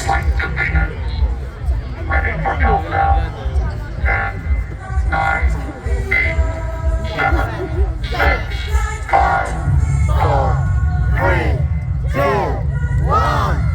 Flight to begin. Ready for countdown. 10, 9, 8, 7, 6, 5, 4, 3, 2, 1.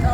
Go!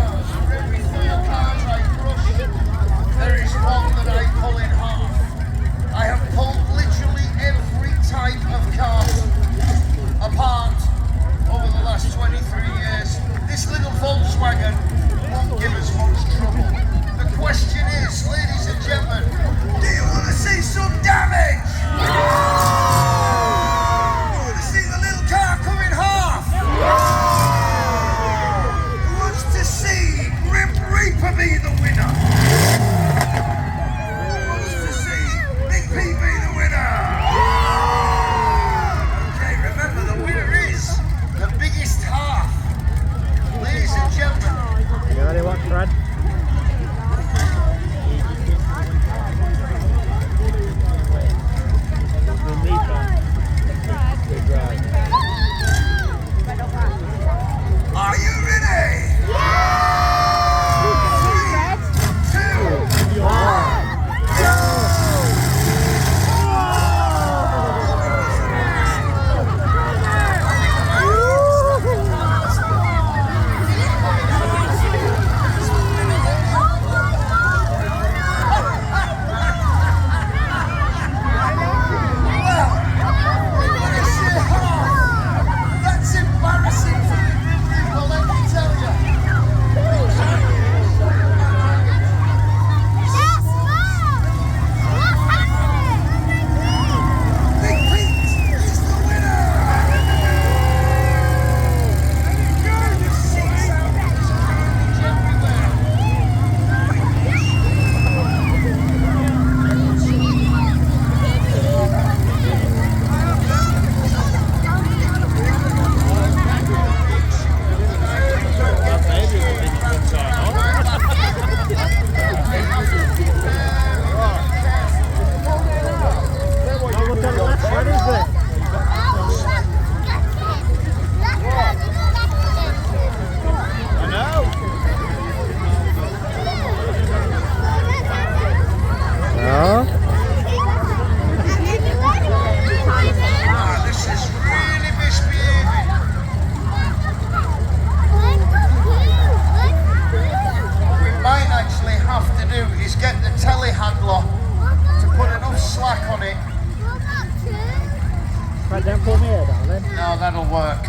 don't pull me here, darling. No, that'll work.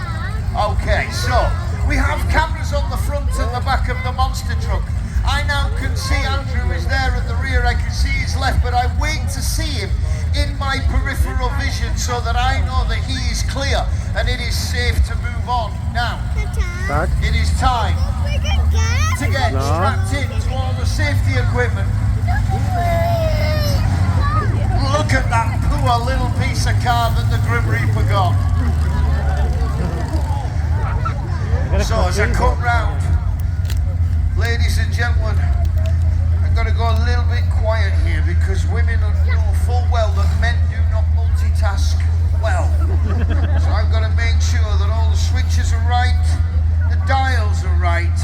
Okay, so we have cameras on the front and the back of the monster truck. I now can see Andrew is there at the rear. I can see his left, but I wait to see him in my peripheral vision so that I know that he is clear and it is safe to move on. Now, Tak? it is time to get strapped into all the safety equipment. Look at that poor little piece of car that the Grim Reaper got. So as I come round, ladies and gentlemen, I'm going to go a little bit quiet here because women know full well that men do not multitask well. So I've got to make sure that all the switches are right, the dials are right.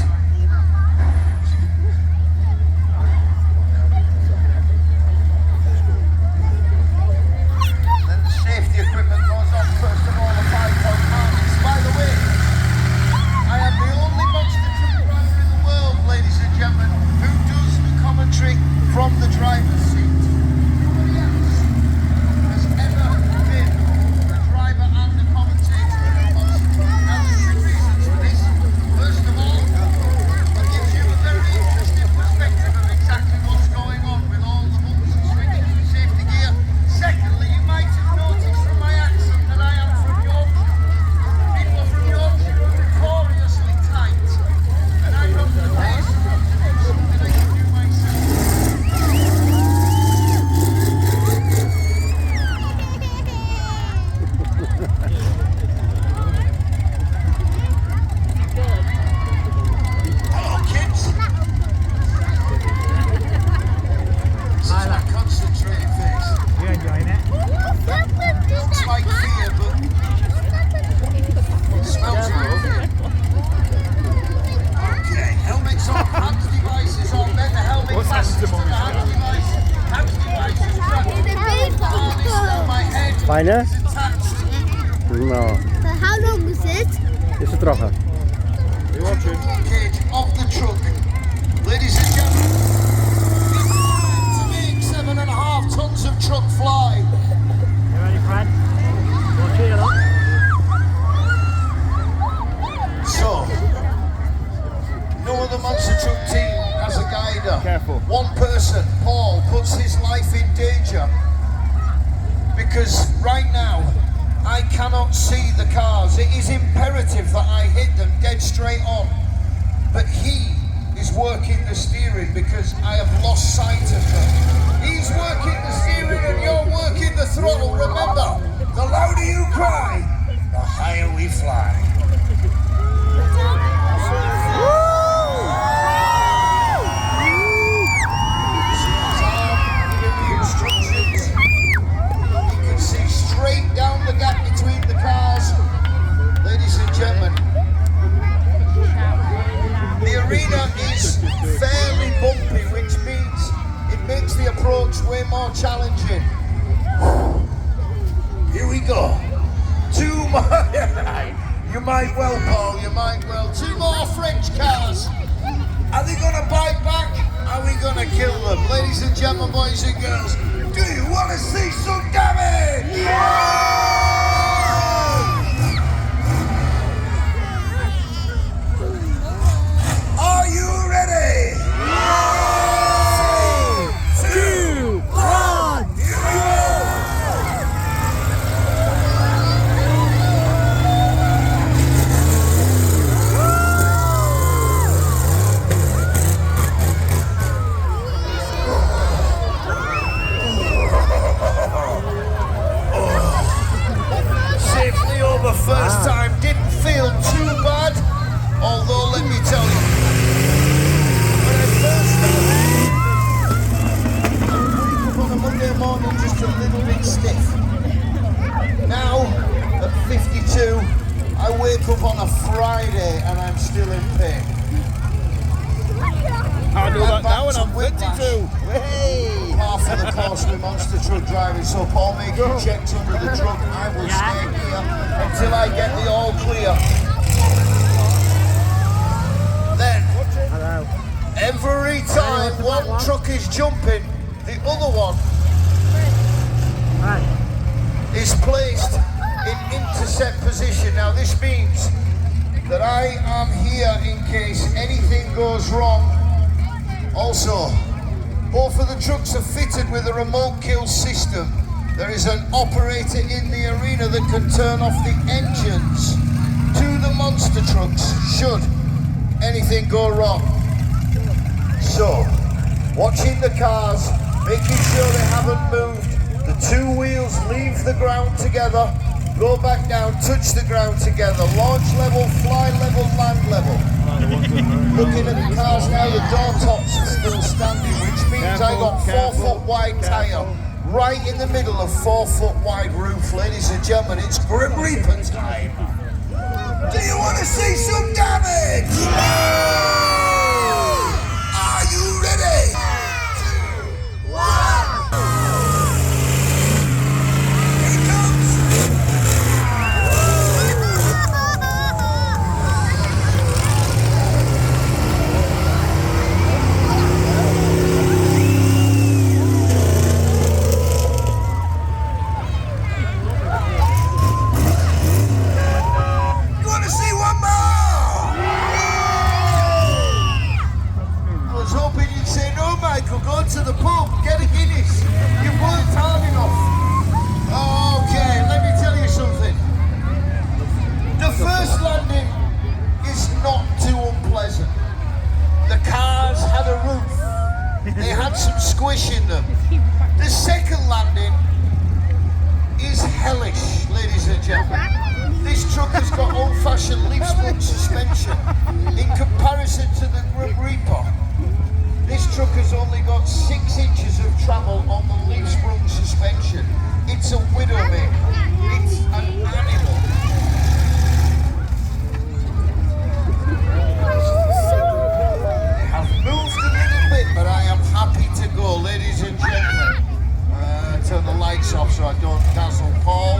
Then the safety equipment goes off. First of all, the 5-point markings. By the way, I am the only monster truck driver in the world, ladies and gentlemen, who does the commentary from the driver's seat. Nobody else has ever been a driver and a commentator in a monster truck. Now, there's two reasons for this. First of all, it gives you a very interesting perspective of exactly what's going on with all the bumps and swings and the safety gear. Secondly, you might have noticed from my accent that I am from Yorkshire. People are from Yorkshire are notoriously tight, and I wrote the base something I can do myself. Hello, kids. This is my concentrated face. You enjoying it? Looks like fear, but it smells like fear. Okay, helmets on, hands devices on, then the helmet fastens to the hands device. Hands devices strapped harness on my head Fajne? is attached. No, How long is it? jeszcze trochę. Cage of the truck. Ladies and gentlemen, it's time to make 7.5 tons of truck fly. You ready, friend? We'll cheer up. So, no other monster truck team has a guider. Careful. One person, Paul, puts his life in danger because right now I cannot see the cars. It is imperative that I hit them dead straight on. But he is working the steering because I have lost sight of them. He's working the steering and you're working the throttle. Remember, the louder you cry, the higher we fly. Instructions. You can see straight down the gap between the cars. Ladies and gentlemen, the arena is fairly bumpy, which means it makes the approach way more challenging. Here we go. Two more. You might well, Paul, you might well. Two more French cars. Are they going to bite back? Are we going to kill them? Ladies and gentlemen, boys and girls, do you want to see some damage? Are you ready? 3, 2, 1, here we go! Safely over first time, didn't feel too bad, although let me tell you, when I first started, on a Monday morning just a little bit stiff. Now, at 52, I wake up on a Friday and I'm still in pain. I do that now and I'm Whiplash. 52. Hey! Half of the course with monster truck driving, so Paul making checks under the truck. I will stay here until I get the all clear. Then, Hello. every time one truck is jumping, the other one Right. is placed in intercept position. Now this means that I am here in case anything goes wrong. Also, both of the trucks are fitted with a remote kill system. There is an operator in the arena that can turn off the engines to the monster trucks should anything go wrong. So, watching the cars, making sure they haven't moved. The two wheels leave the ground together, go back down, touch the ground together. Launch level, fly level, land level. Looking at the cars now, the door tops are still standing, which means I got 4 foot wide tyre right in the middle of 4 foot wide roof. Ladies and gentlemen, it's Grim Reaper time. Do you want to see some damage? Are you ready? 2, 1. Here it comes. You want to see one more? I was hoping you'd say no, Michael. Go to the pub, get a Guinness. You've worked hard enough. Okay, let me tell you something. The first landing is not too unpleasant. The cars had a roof. They had some squish in them. The second landing is hellish, ladies and gentlemen. This truck has got old-fashioned leaf-sprung suspension. In comparison to the Grim Reaper, this truck has only got 6 inches of travel on the leaf-sprung suspension. It's a widowmaker. It's an animal. They have moved a little bit, but I am happy to go, ladies and gentlemen. Turn the lights off so I don't dazzle Paul.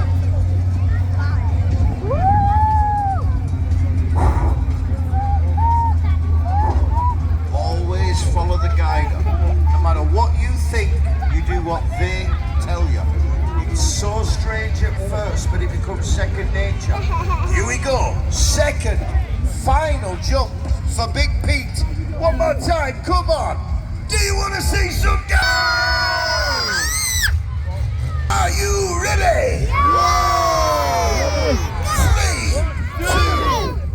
Always follow the guide. No matter what you think, you do what they tell you. It's so strange at first, but it becomes second nature. Here we go. Second, final jump for Big Pete. One more time, come on. Do you want to see some guys? Are you ready? 3, 2,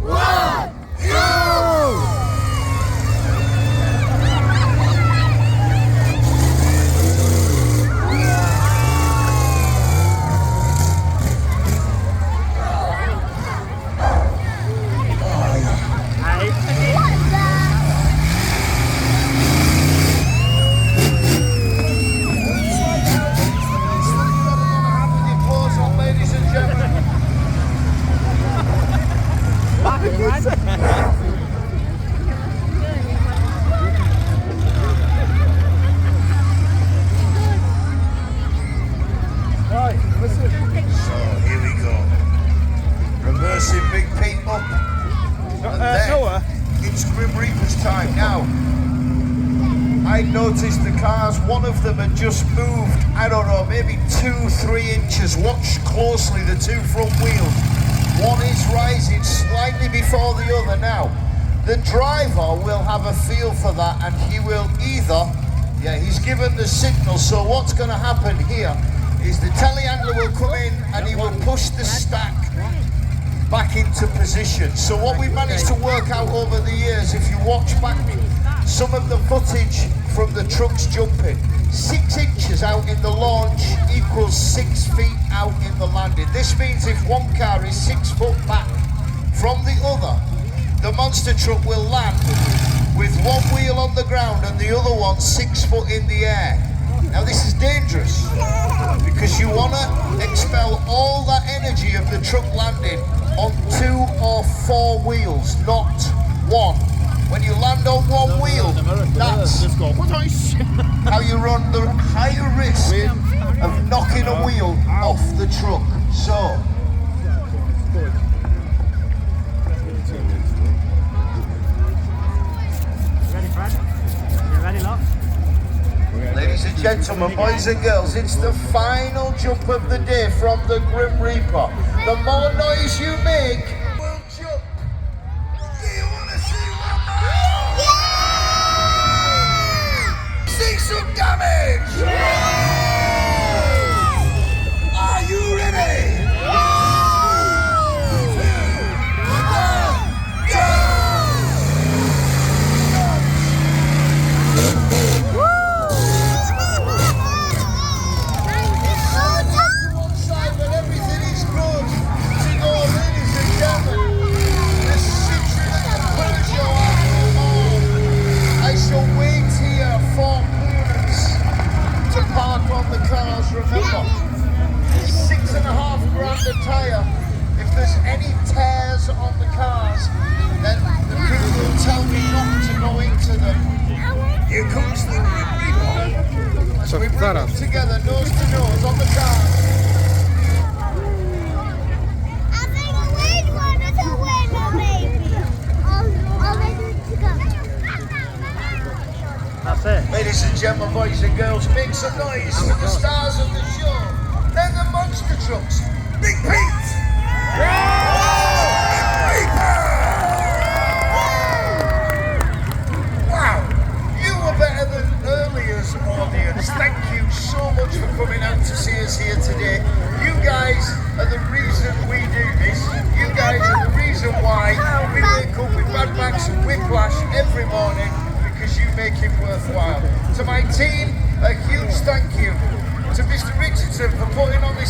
1, go! Noticed the cars, one of them had just moved, I don't know, maybe 2-3 inches. Watch closely the 2 front wheels. One is rising slightly before the other. Now, the driver will have a feel for that and he will either, he's given the signal, so what's going to happen here is the telehandler will come in and he will push the stack back into position. So what we managed to work out over the years, if you watch back some of the footage from the trucks jumping, 6 inches out in the launch equals 6 feet out in the landing. This means if one car is 6 foot back from the other, the monster truck will land with one wheel on the ground and the other one 6 foot in the air. Now this is dangerous because you want to expel all that energy of the truck landing on 2 or 4 wheels, not one. When you land on one wheel, that's how you run the higher risk of knocking a wheel off the truck. So, Ready, Fred? You ready, love? ladies and Gentlemen, boys and girls, it's the final jump of the day from the Grim Reaper. The more noise you make, we'll jump. Do you want to see one more? See some damage? Are you ready? 3, 2, 1, go! Remember, $6.5 grand a tyre. If there's any tears on the cars, then the crew will tell me not to go into them. Here comes the Reaper. So we bring them together, nose to nose on the cars. I think the lead one is a winner, baby. All ready to go. That's it. Ladies and gentlemen, boys and girls, make some noise for the stars of the show. They're the monster trucks. Big Pete! Wow, you were better than earlier's audience. Thank you so much for coming out to see us here today. You guys are the reason we do this. You guys are the reason why we wake up with Mad Max and Whiplash every morning, because you make it worthwhile. To my team, a huge thank you. To Mr. Richardson for putting on this